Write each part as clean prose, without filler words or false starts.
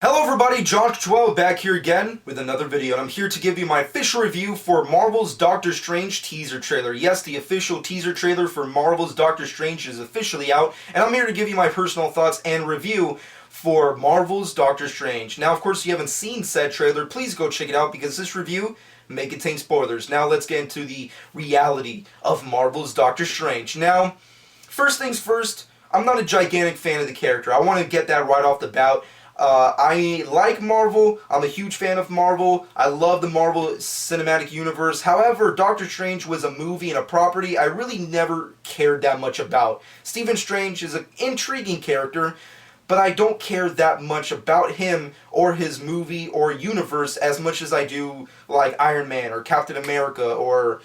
Hello everybody, Josh12 back here again with another video, and I'm here to give you my official review for Marvel's Doctor Strange teaser trailer. Yes, the official teaser trailer for Marvel's Doctor Strange is officially out, and I'm here to give you my personal thoughts and review for Marvel's Doctor Strange. Now, of course, if you haven't seen said trailer, please go check it out because this review may contain spoilers. Now, let's get into the reality of Marvel's Doctor Strange. Now, first things first, I'm not a gigantic fan of the character. I want to get that right off the bat. I like Marvel. I'm a huge fan of Marvel. I love the Marvel Cinematic Universe. However, Doctor Strange was a movie and a property I really never cared that much about. Stephen Strange is an intriguing character, but I don't care that much about him or his movie or universe as much as I do like Iron Man or Captain America or,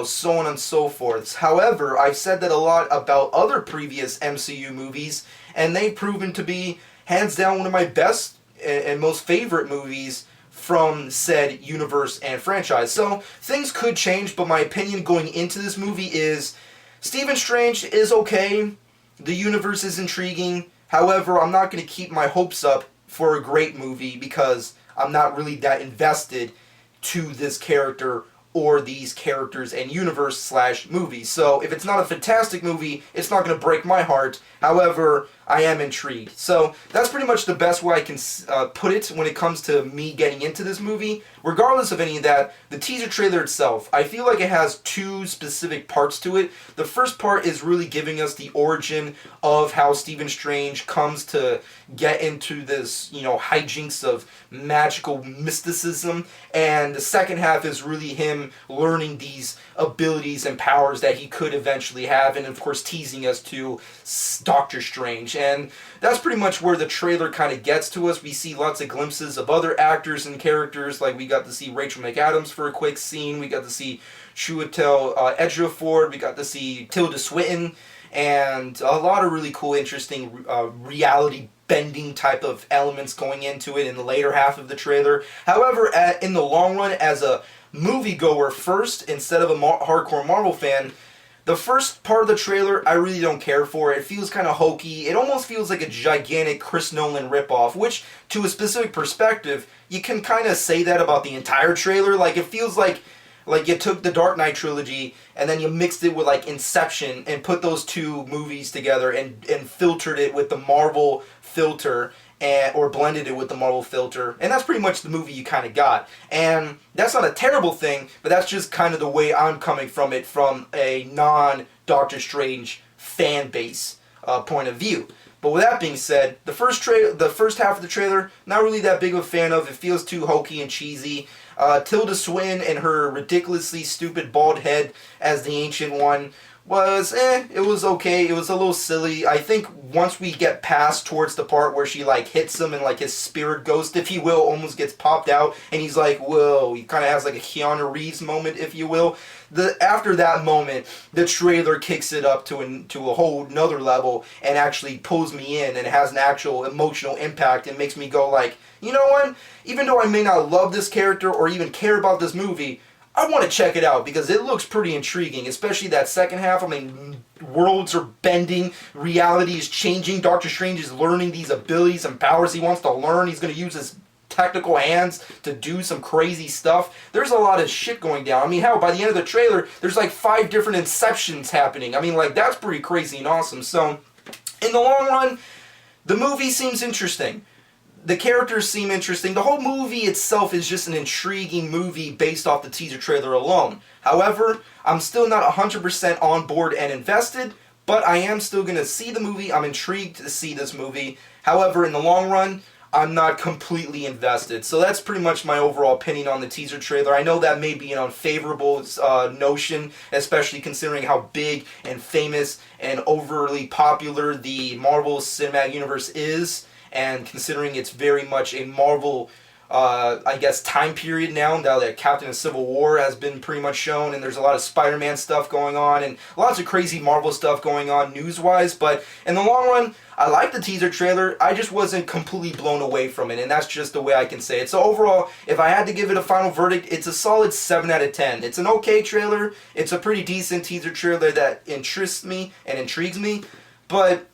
so on and so forth. However, I've said that a lot about other previous MCU movies, and they've proven to be hands down one of my best and most favorite movies from said universe and franchise. So things could change, but my opinion going into this movie is Stephen Strange is okay. The universe is intriguing. However, I'm not going to keep my hopes up for a great movie because I'm not really that invested to this character or these characters and universe slash movies. So if it's not a fantastic movie, it's not going to break my heart. However, I am intrigued. So that's pretty much the best way I can put it when it comes to me getting into this movie. Regardless of any of that, the teaser trailer itself, I feel like it has two specific parts to it. The first part is really giving us the origin of how Stephen Strange comes to get into this, hijinks of magical mysticism. And the second half is really him learning these abilities and powers that he could eventually have, and of course teasing us to Doctor Strange. And that's pretty much where the trailer kind of gets to us. We see lots of glimpses of other actors and characters, like we got to see Rachel McAdams for a quick scene, we got to see Chiwetel Ejiofor, we got to see Tilda Swinton, and a lot of really cool, interesting reality bending type of elements going into it in the later half of the trailer. However, in the long run, as a moviegoer first, instead of a hardcore Marvel fan, the first part of the trailer I really don't care for. It feels kind of hokey. It almost feels like a gigantic Chris Nolan ripoff, which, to a specific perspective, you can kind of say that about the entire trailer. Like, it feels like you took the Dark Knight trilogy and then you mixed it with like Inception and put those two movies together and filtered it with the Marvel filter, or blended it with the Marvel filter, and that's pretty much the movie you kind of got. And that's not a terrible thing, but that's just kind of the way I'm coming from it from a non-Doctor Strange fan base point of view. But with that being said, the first half of the trailer, not really that big of a fan of. It feels too hokey and cheesy. Tilda Swinton and her ridiculously stupid bald head as the Ancient One was, it was okay. It was a little silly. I think once we get past towards the part where she like hits him and like his spirit ghost, if you will, almost gets popped out and he's like, whoa, he kind of has like a Keanu Reeves moment, if you will. After that moment, the trailer kicks it up to a whole nother level and actually pulls me in and has an actual emotional impact and makes me go like, you know what? Even though I may not love this character or even care about this movie, I want to check it out because it looks pretty intriguing, especially that second half. I mean, worlds are bending, reality is changing, Doctor Strange is learning these abilities and powers he wants to learn. He's going to use his technical hands to do some crazy stuff. There's a lot of shit going down. I mean, hell, by the end of the trailer, there's like 5 different inceptions happening. I mean, like, that's pretty crazy and awesome. So, in the long run, the movie seems interesting. The characters seem interesting. The whole movie itself is just an intriguing movie based off the teaser trailer alone. However, I'm still not 100% on board and invested, but I am still going to see the movie. I'm intrigued to see this movie. However, in the long run, I'm not completely invested. So that's pretty much my overall opinion on the teaser trailer. I know that may be an unfavorable notion, especially considering how big and famous and overly popular the Marvel Cinematic Universe is, and considering it's very much a Marvel, time period now that Captain and Civil War has been pretty much shown, and there's a lot of Spider-Man stuff going on, and lots of crazy Marvel stuff going on news-wise, but in the long run, I like the teaser trailer. I just wasn't completely blown away from it, and that's just the way I can say it. So overall, if I had to give it a final verdict, it's a solid 7 out of 10. It's an okay trailer. It's a pretty decent teaser trailer that interests me and intrigues me, but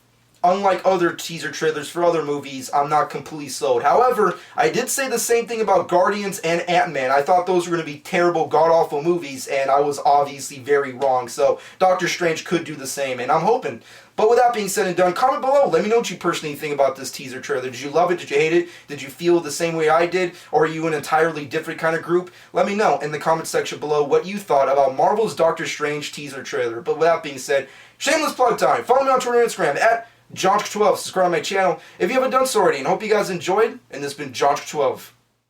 unlike other teaser trailers for other movies, I'm not completely sold. However, I did say the same thing about Guardians and Ant-Man. I thought those were going to be terrible, god-awful movies, and I was obviously very wrong. So Doctor Strange could do the same, and I'm hoping. But with that being said and done, comment below. Let me know what you personally think about this teaser trailer. Did you love it? Did you hate it? Did you feel the same way I did? Or are you an entirely different kind of group? Let me know in the comment section below what you thought about Marvel's Doctor Strange teaser trailer. But with that being said, shameless plug time. Follow me on Twitter and Instagram at JohnChick12. Subscribe to my channel if you haven't done so already. And hope you guys enjoyed. And this has been JohnChick12.